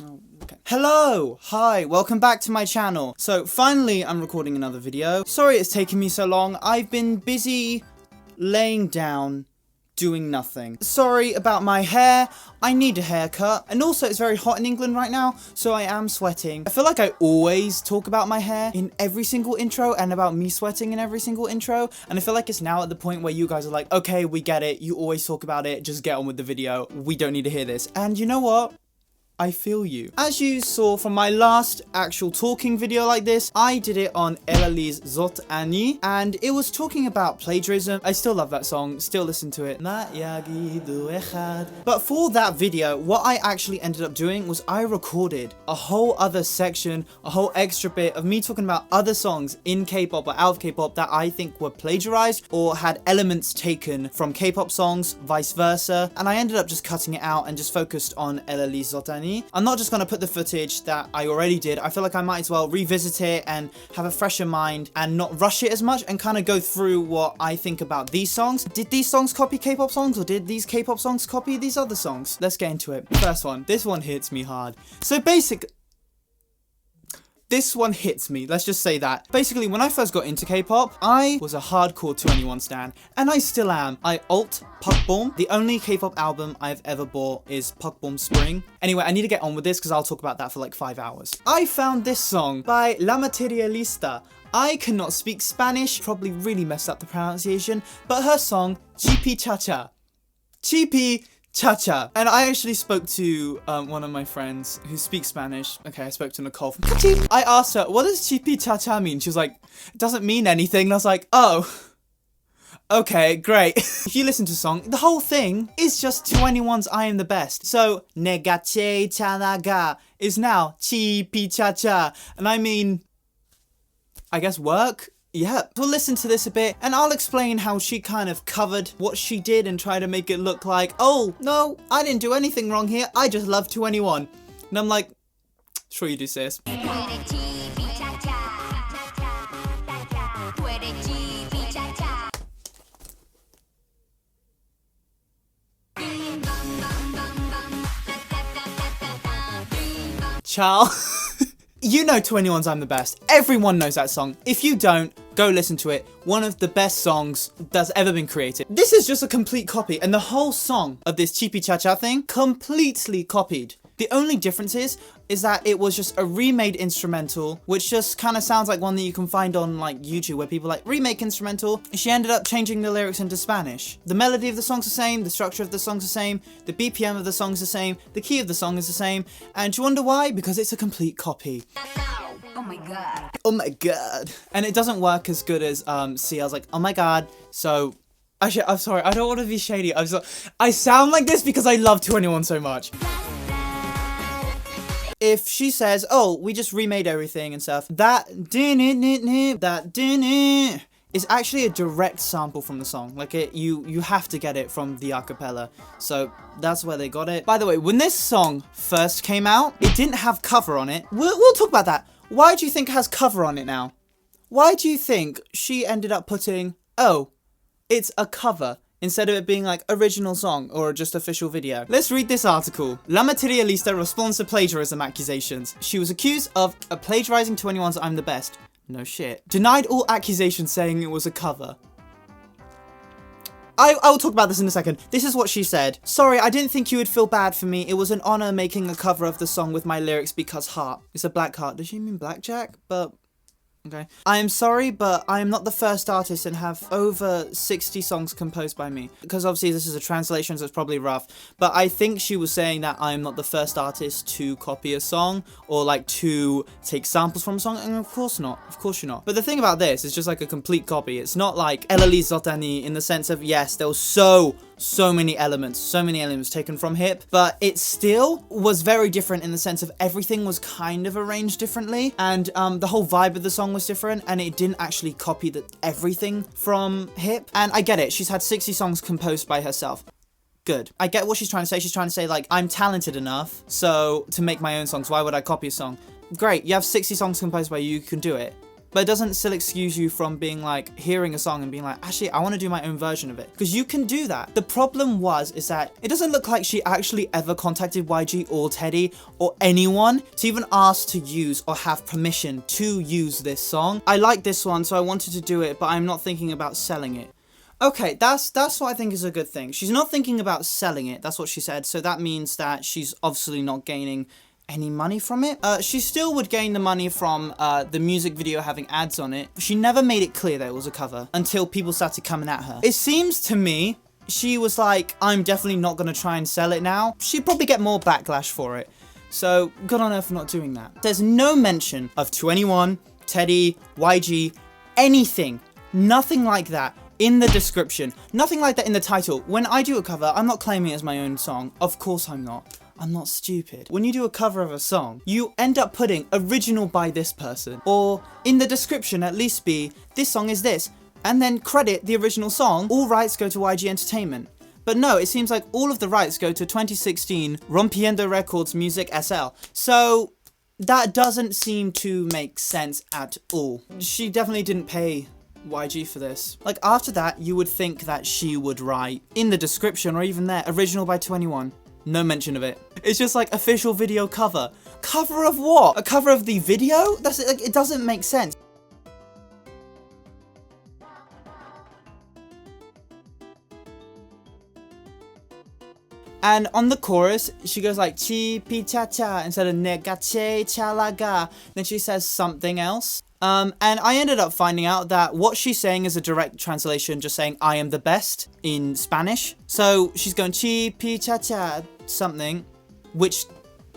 Oh, okay. Hello! Hi, welcome back to my channel. So finally I'm recording another video. Sorry it's taken me so long. I've been busy laying down doing nothing. Sorry about my hair. I need a haircut. And also it's very hot in England right now, so I am sweating. I feel like I always talk about my hair in every single intro and about me sweating in every single intro. And I feel like it's now at the point where you guys are like, okay, we get it. You always talk about it. Just get on with the video. We don't need to hear this. And you know what? I feel you. As you saw from my last actual talking video like this, I did it on Plagiarised Zotani, and it was talking about plagiarism. I still love that song, still listen to it. But for that video, what I actually ended up doing was I recorded a whole other section, a whole extra bit of me talking about other songs in K-pop or out of K-pop that I think were plagiarized or had elements taken from K-pop songs, vice versa. And I ended up just cutting it out and just focused on Plagiarised Zotani. I'm not just going to put the footage that I already did. I feel like I might as well revisit it and have a fresher mind and not rush it as much and kind of go through what I think about these songs. Did these songs copy K-pop songs, or did these K-pop songs copy these other songs? Let's get into it. First one. This one hits me hard. So this one hits me, let's just say that. Basically, when I first got into K-pop, I was a hardcore 2NE1 stan, and I still am. I alt Pakbom. The only K-pop album I've ever bought is Pakbom Spring. Anyway, I need to get on with this because I'll talk about that for like 5 hours. I found this song by La Materialista. I cannot speak Spanish, probably really messed up the pronunciation, but her song, Chipi Cha-Cha. Chipi Cha-Cha. And I actually spoke to one of my friends who speaks Spanish. Okay, I spoke to Nicole from Kachip. I asked her, what does Chipi Cha-Cha mean? She was like, it doesn't mean anything. And I was like, oh, okay, great. If you listen to the song, the whole thing is just 2NE1's I Am the Best. So, Negache Chanaga is now Chipi Cha-Cha. And I mean, I guess work? Yeah, we'll listen to this a bit and I'll explain how she kind of covered what she did and try to make it look like, oh, no, I didn't do anything wrong here. I just love 2NE1. And I'm like, sure you do, sis. Ciao. You know 2NE1's I'm the Best. Everyone knows that song. If you don't, go listen to it. One of the best songs that's ever been created. This is just a complete copy, and the whole song of this Chipi Cha-Cha thing, completely copied. The only difference is that it was just a remade instrumental, which just kind of sounds like one that you can find on like YouTube where people like remake instrumental. She ended up changing the lyrics into Spanish. The melody of the song's the same, the structure of the song's the same, the BPM of the song's the same, the key of the song is the same. And do you wonder why? Because it's a complete copy. Oh my god. Oh my god. And it doesn't work as good as CL's like, oh my god. So actually, I'm sorry, I don't want to be shady. I sound like this because I love 2NE1 so much. If she says, oh, we just remade everything and stuff, that is actually a direct sample from the song. Like you have to get it from the acapella. So that's where they got it. By the way, when this song first came out, it didn't have cover on it. We'll talk about that. Why do you think it has cover on it now? Why do you think she ended up putting, oh, it's a cover, instead of it being like original song or just official video? Let's read this article. La Materialista responds to plagiarism accusations. She was accused of plagiarizing 2NE1's I'm the Best. No shit. Denied all accusations, saying it was a cover. I will talk about this in a second. This is what she said. Sorry, I didn't think you would feel bad for me. It was an honor making a cover of the song with my lyrics because heart. It's a black heart. Does she mean blackjack? But okay. I am sorry, but I am not the first artist and have over 60 songs composed by me. Because obviously this is a translation, so it's probably rough. But I think she was saying that I am not the first artist to copy a song or like to take samples from a song. And of course not. Of course you're not. But the thing about this is just like a complete copy. It's not like Plagiarised Zotani in the sense of, yes, there was so many elements taken from hip, but it still was very different in the sense of everything was kind of arranged differently, and the whole vibe of the song was different, and it didn't actually copy everything from hip. And I get it, she's had 60 songs composed by herself. Good. I get what she's trying to say. She's trying to say, like, I'm talented enough, so to make my own songs, why would I copy a song? Great, you have 60 songs composed by you, you can do it. But it doesn't still excuse you from being like, hearing a song and being like, actually, I want to do my own version of it. Because you can do that. The problem is that it doesn't look like she actually ever contacted YG or Teddy or anyone to even ask to use or have permission to use this song. I like this one, so I wanted to do it, but I'm not thinking about selling it. Okay, that's what I think is a good thing. She's not thinking about selling it, that's what she said, so that means that she's obviously not gaining any money from it. She still would gain the money from the music video having ads on it. She never made it clear that it was a cover until people started coming at her. It seems to me she was like, I'm definitely not gonna try and sell it now. She'd probably get more backlash for it. So good on her for not doing that. There's no mention of 2NE1, Teddy, YG, anything, nothing like that in the description, nothing like that in the title. When I do a cover, I'm not claiming it as my own song. Of course I'm not. I'm not stupid. When you do a cover of a song, you end up putting original by this person, or in the description at least be, this song is this, and then credit the original song. All rights go to YG Entertainment. But no, it seems like all of the rights go to 2016 Rompiendo Records Music SL. So that doesn't seem to make sense at all. She definitely didn't pay YG for this. Like after that, you would think that she would write in the description or even there, original by 2NE1. No mention of it. It's just like official video cover. Cover of what? A cover of the video? That's like, it doesn't make sense. And on the chorus, she goes like chi pi cha cha instead of nega che cha la ga. Then she says something else. And I ended up finding out that what she's saying is a direct translation, just saying I am the best in Spanish. So she's going chi pi cha cha something, which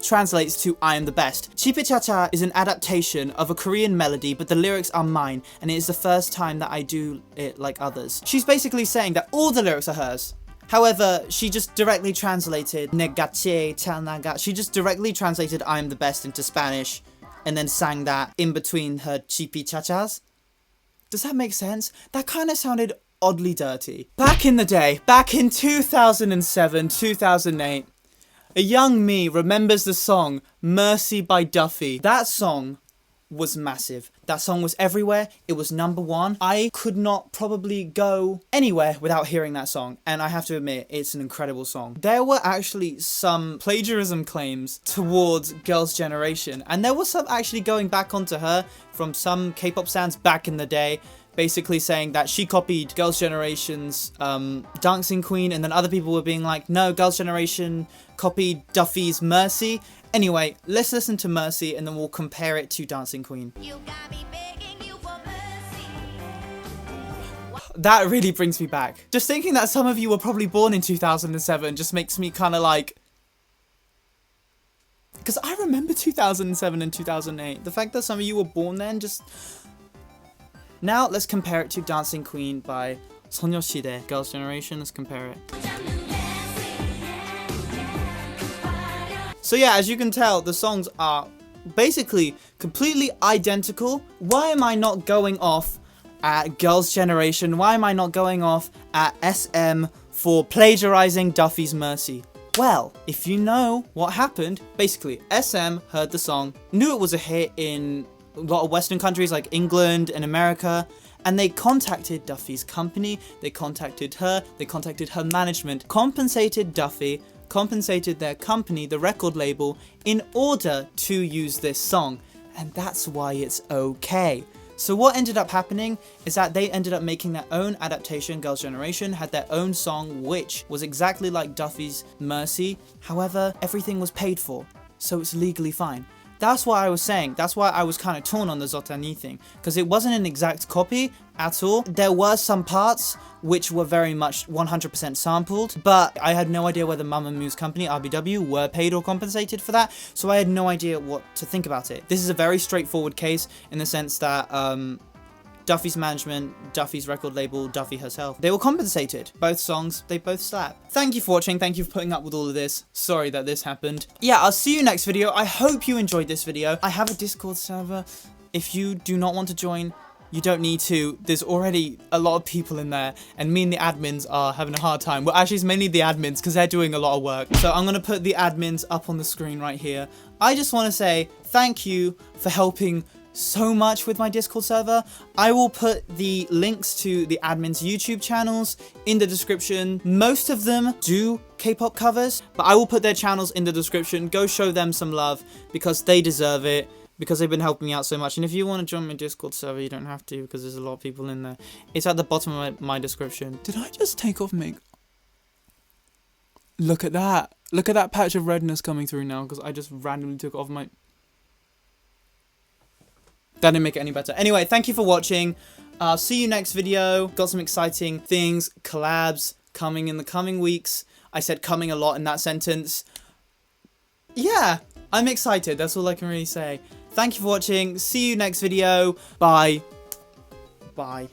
translates to I am the best. Chi pi cha cha is an adaptation of a Korean melody, but the lyrics are mine, and it is the first time that I do it like others. She's basically saying that all the lyrics are hers. However, she just directly translated negache chanaga. She just directly translated I am the best into Spanish and then sang that in between her chipi chachas. Does that make sense? That kind of sounded oddly dirty. Back in the day, back in 2007, 2008, a young me remembers the song Mercy by Duffy. That song was massive. That song was everywhere. It was #1. I could not probably go anywhere without hearing that song, and I have to admit, it's an incredible song. There were actually some plagiarism claims towards Girls' Generation, and there was some actually going back onto her from some K-pop stans back in the day, basically saying that she copied Girls' Generation's Dancing Queen, and then other people were being like, no, Girls' Generation copied Duffy's Mercy. Anyway, let's listen to Mercy and then we'll compare it to Dancing Queen. You got me begging you for mercy. That really brings me back. Just thinking that some of you were probably born in 2007 just makes me kind of like... Because I remember 2007 and 2008. The fact that some of you were born then just... Now let's compare it to Dancing Queen by 소녀시대. Girls' Generation, let's compare it. So yeah, as you can tell, the songs are basically completely identical. Why am I not going off at Girls' Generation? Why am I not going off at SM for plagiarizing Duffy's Mercy? Well, if you know what happened, basically SM heard the song, knew it was a hit in a lot of Western countries like England and America, and they contacted Duffy's company, they contacted her management, compensated Duffy, compensated their company, the record label, in order to use this song, and that's why it's okay. So what ended up happening is that they ended up making their own adaptation. Girls' Generation had their own song, which was exactly like Duffy's Mercy. However, everything was paid for, so it's legally fine. That's what I was saying. That's why I was kind of torn on the Zotani thing, because it wasn't an exact copy at all. There were some parts which were very much 100% sampled, but I had no idea whether Mamamoo's company, RBW, were paid or compensated for that, so I had no idea what to think about it. This is a very straightforward case in the sense that Duffy's management, Duffy's record label, Duffy herself, they were compensated. Both songs, they both slap. Thank you for watching, thank you for putting up with all of this. Sorry that this happened. Yeah, I'll see you next video. I hope you enjoyed this video. I have a Discord server. If you do not want to join, you don't need to. There's already a lot of people in there, and me and the admins are having a hard time. Well, actually, it's mainly the admins, because they're doing a lot of work. So I'm going to put the admins up on the screen right here. I just want to say thank you for helping so much with my Discord server. I will put the links to the admin's YouTube channels in the description. Most of them do K-pop covers, but I will put their channels in the description. Go show them some love because they deserve it, because they've been helping me out so much. And if you want to join my Discord server, you don't have to, because there's a lot of people in there. It's at the bottom of my description. Did I just take off makeup? Look at that. Look at that patch of redness coming through now, because I just randomly took off my... That didn't make it any better. Anyway, thank you for watching. See you next video. Got some exciting things, collabs coming in the coming weeks. I said coming a lot in that sentence. Yeah, I'm excited. That's all I can really say. Thank you for watching. See you next video. Bye. Bye.